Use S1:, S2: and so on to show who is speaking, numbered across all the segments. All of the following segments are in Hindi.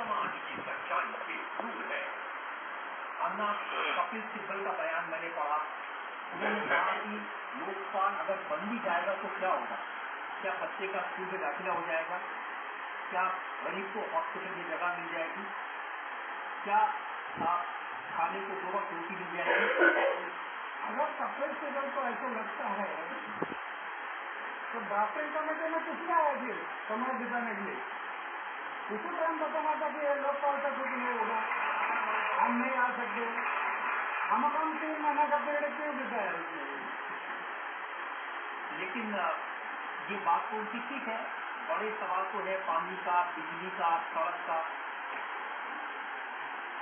S1: समाज की सच्चाई पे क्रूर है। अन्ना कपिल सिब्बल का बयान मैंने पढ़ा। उन्होंने कहा कि लोकपाल अगर बन भी जाएगा तो क्या होगा? क्या बच्चे का स्कूल में दाखिला हो जाएगा? क्या गरीब को हॉस्पिटल में जगह मिल जाएगी? क्या खाने को 2 वक्त रोटी मिल जाएगी?
S2: अगर कपिल सिब्बल को ऐसा लगता है तो ड्राफ्टिंग कमेटी में किसने आया थी समय बिताने के लिए? उसी टाइम बताना था कि लोकपाल का कुछ नहीं होगा, हम नहीं आ सकते। हम 3 महीने का पीरियड क्यों बिताया उसने?
S1: लेकिन ये बात तो उनकी ठीक है। बड़े सवाल तो है पानी का, बिजली का, सड़क का।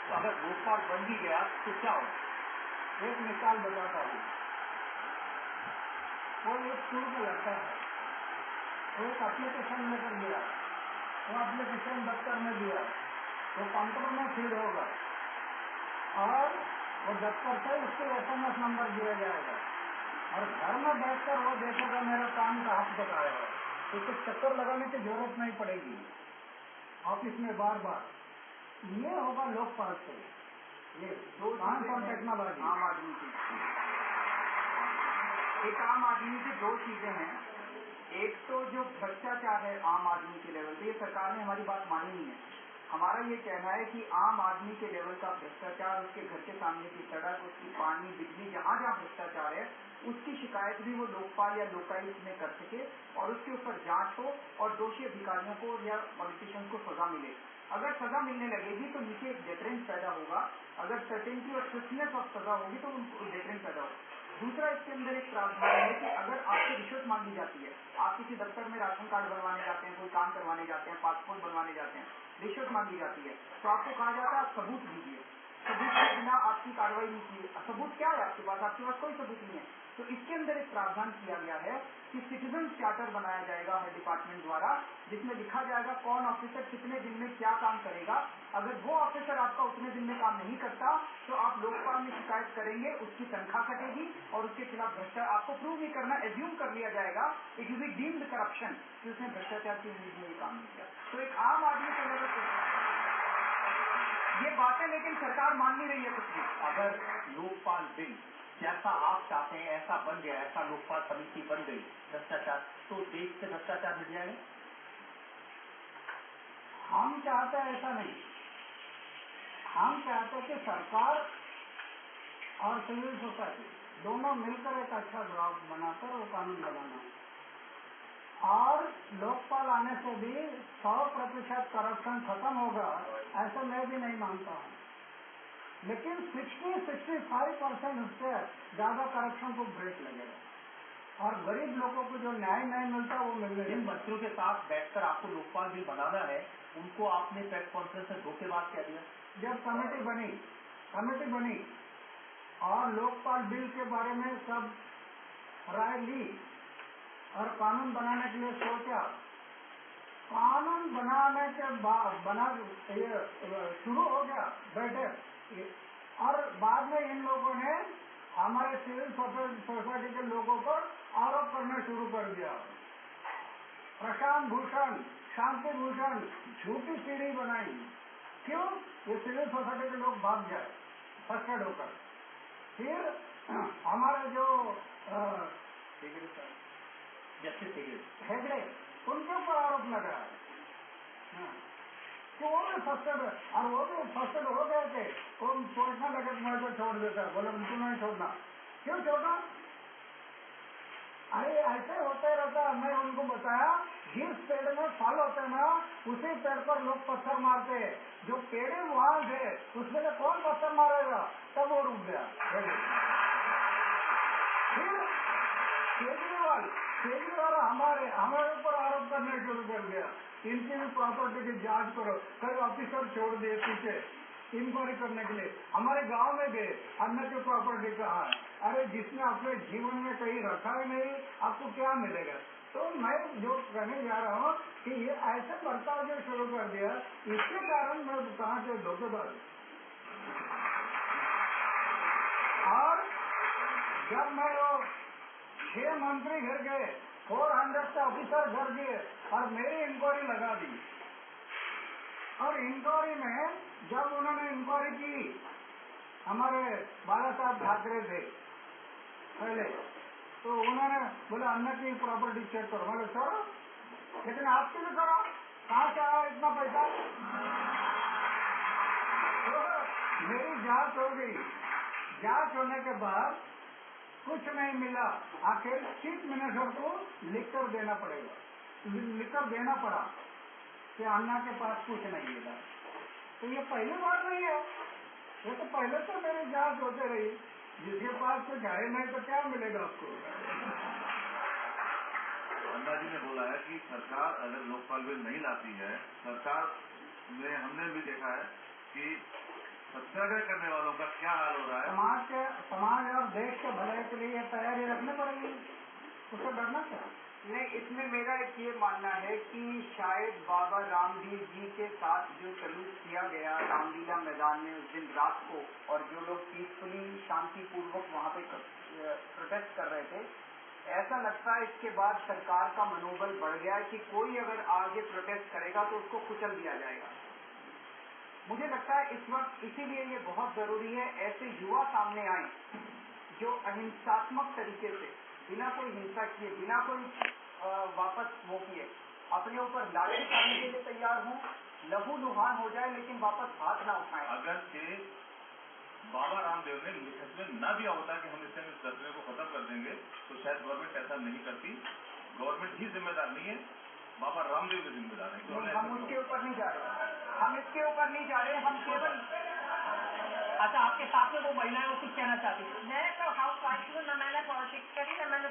S1: तो अगर लोकपाल बन भी गया तो क्या होगा?
S2: एक मिसाल बताता हूँ। वो एक स्कूल का लड़का है, वो एक एप्लीकेशन लेकर गया, वो एप्लीकेशन दफ्तर में दिया, वो कंप्यूटर में फीड होगा और वो दफ्तर से उसको SMS नंबर दिया जाएगा और घर में बैठकर वो देखेगा मेरा काम का हक बताएगा। तो चक्कर लगाने की जरूरत नहीं पड़ेगी ऑफिस में बार बार। ये होगा लोकपाल से। ये टेक्नोलॉजी
S3: आम आदमी की आम आदमी की 2 चीजें हैं। एक तो जो भ्रष्टाचार है आम आदमी के लेवल पे, ये सरकार ने हमारी बात मानी नहीं है। हमारा ये कहना है कि आम आदमी के लेवल का भ्रष्टाचार, उसके घर के सामने की सड़क, उसकी पानी बिजली, जहाँ जहाँ भ्रष्टाचार है उसकी शिकायत भी वो लोकपाल या लोकायुक्त में कर सके और उसके ऊपर जांच हो और दोषी अधिकारियों को या पॉलिटिशियंस को सजा मिले। अगर सजा मिलने लगेगी तो नीचे एक डेटरेंस पैदा होगा। अगर सर्टेनिटी और स्विफ्टनेस ऑफ सजा होगी तो उनको डेटरेंस पैदा होगा। दूसरा, इसके अंदर एक प्रावधान है कि अगर आपसे रिश्वत मांगी जाती है, आप किसी दफ्तर में राशन कार्ड बनवाने जाते हैं, कोई काम करवाने जाते हैं, पासपोर्ट बनवाने जाते हैं, रिश्वत मांगी जाती है तो आपको कहा जाता है आप सबूत दीजिए। सबूत के बिना आपकी कार्रवाई नहीं की। सबूत क्या है आपके पास? आपके पास कोई सबूत नहीं है। तो इसके अंदर एक प्रावधान किया गया है कि सिटीजन चार्टर बनाया जाएगा हर डिपार्टमेंट द्वारा, जिसमें लिखा जाएगा कौन ऑफिसर कितने दिन में क्या काम करेगा। अगर वो ऑफिसर आपका उतने दिन में काम नहीं करता तो आप लोकपाल में शिकायत करेंगे, उसकी तनख्वाह कटेगी और उसके खिलाफ भ्रष्टाचार आपको प्रूव नहीं करना, एज्यूम कर लिया जाएगा, it will be deemed corruption कि उसने भ्रष्टाचार की उम्मीद में ये काम नहीं किया। तो एक आम आदमी को लेकर ये बातें, लेकिन सरकार मान नहीं रही है कुछ भी।
S1: अगर लोकपाल बिल जैसा आप चाहते हैं ऐसा बन गया, ऐसा लोकपाल समिति बन गई भ्रष्टाचार, तो देश से भ्रष्टाचार मिट जाएगा?
S2: हम चाहते हैं ऐसा नहीं। हम चाहते हैं कि सरकार और सिविल सोसाइटी दोनों मिलकर एक अच्छा ड्राफ्ट बनाकर वो कानून बनाना, और लोकपाल आने से भी 100% करप्शन खत्म होगा ऐसा मैं भी नहीं मानता हूँ। लेकिन 60-65% उससे ज्यादा करप्शन को ब्रेक लगेगा और गरीब लोगों को जो न्याय नहीं मिलता वो मिलने।
S1: जिन मंत्रियों के साथ बैठकर आपको लोकपाल बिल बनाना है उनको आपने प्रेस कॉन्फ्रेंस में धोखेबाज कह दिया।
S2: जब कमेटी बनी और लोकपाल बिल के बारे में सब राय ली और कानून बनाने के लिए सोचा, कानून बनाने के बाद शुरू हो गया बैठक और बाद में इन लोगों ने हमारे सिविल सोसाइटी के लोगों पर आरोप करना शुरू कर दिया। प्रशांत भूषण, शांति भूषण झूठी सीढ़ी बनाई। क्यों? ये सिविल सोसाइटी के लोग भाग जाए फर्स्टेड होकर। फिर हमारे जो
S1: जस्टिस
S2: हेगड़े, उनके ऊपर आरोप लगा है कि वो भी फर्स्टेड, और वो भी फर्स्टेड हो गए थे। वो सोचने लगे मैं तो छोड़ देता, बोले उनको नहीं छोड़ना। क्यों छोड़ना? अरे ऐसे होते रहता। मैं उनको बताया जिस पेड़ में फल होते ना उसी पेड़ पर लोग पत्थर मारते हैं। जो पेड़ वहां थे उसमें से कौन पत्थर मारेगा? तब वो रुक गया। फिर केजरीवाल हमारे ऊपर आरोप करने शुरू कर दिया। इनकी भी प्रॉपर्टी की जांच करो। कई ऑफिसर छोड़ दिए पीछे इंक्वायरी करने के लिए। हमारे गांव में गए, अन्य की प्रॉपर्टी कहाँ है? अरे जिसने अपने जीवन में कहीं रखा ही नहीं आपको क्या मिलेगा? तो मैं जो कहने जा रहा हूँ कि ये ऐसे बर्ताव जो शुरू कर दिया, इसके कारण मैं कहा कि धोखेबाज। और जब मैं वो 6 मंत्री घर गए, 400 ऑफिसर घर गए और मेरी इंक्वायरी लगा दी और इंक्वायरी में जब उन्होंने इंक्वायरी की, हमारे बाला साहब ठाकरे थे पहले, तो उन्होंने बोला अन्ना की प्रॉपर्टी चेक करो। मैंने सर लेकिन आपके भी करो, कहाँ से आया इतना पैसा? तो मेरी जांच हो गई, जांच होने के बाद कुछ नहीं मिला। आखिर चीफ मिनिस्टर को लिखकर देना पड़ेगा, लिखकर देना पड़ा कि अन्ना के पास कुछ नहीं मिला। तो ये पहली बार नहीं है, ये तो पहले से मेरी जांच होते रही। जिसके पास कुछ है नहीं तो क्या मिलेगा आपको?
S4: अन्ना जी ने बोला है कि सरकार अगर लोकपाल बिल नहीं लाती है, सरकार में हमने भी देखा है कि सत्याग्रह करने वालों का क्या हाल हो रहा है।
S2: समाज और देश के भले के लिए तैयारी रखनी पड़ेगी, उससे डरना क्या?
S3: नहीं, इसमें मेरा एक ये मानना है कि शायद बाबा रामदेव जी के साथ जो सलूक किया गया रामलीला मैदान में उस दिन रात को, और जो लोग पीसफुली शांतिपूर्वक वहाँ पे प्रोटेस्ट कर रहे थे, ऐसा लगता है इसके बाद सरकार का मनोबल बढ़ गया है कि कोई अगर आगे प्रोटेस्ट करेगा तो उसको कुचल दिया जाएगा। मुझे लगता है इस वक्त इसीलिए ये बहुत जरूरी है ऐसे युवा सामने आए जो अहिंसात्मक तरीके से, बिना कोई हिंसा किए, बिना कोई वापस वो किए, अपने ऊपर लाठी उठाने के लिए तैयार हों, लहू लुहान हो जाए लेकिन वापस हाथ ना उठाएं।
S4: अगर के बाबा रामदेव ने लिखत में न दिया होता कि हम इस दर्जने को खत्म कर देंगे, तो शायद गवर्नमेंट ऐसा नहीं करती। गवर्नमेंट ही जिम्मेदार नहीं है, बाबा रामदेव भी जिम्मेदार है।
S3: नहीं, हम उसके ऊपर नहीं जा रहे, हम इसके ऊपर नहीं जा रहे, हम केवल।
S1: अच्छा, आपके साथ में वो महिलाएं वो कुछ कहना चाहती थी?
S5: मैं तो हाउस वाइफ हूँ, न मैंने पॉलिटिक्स करी, न मैंने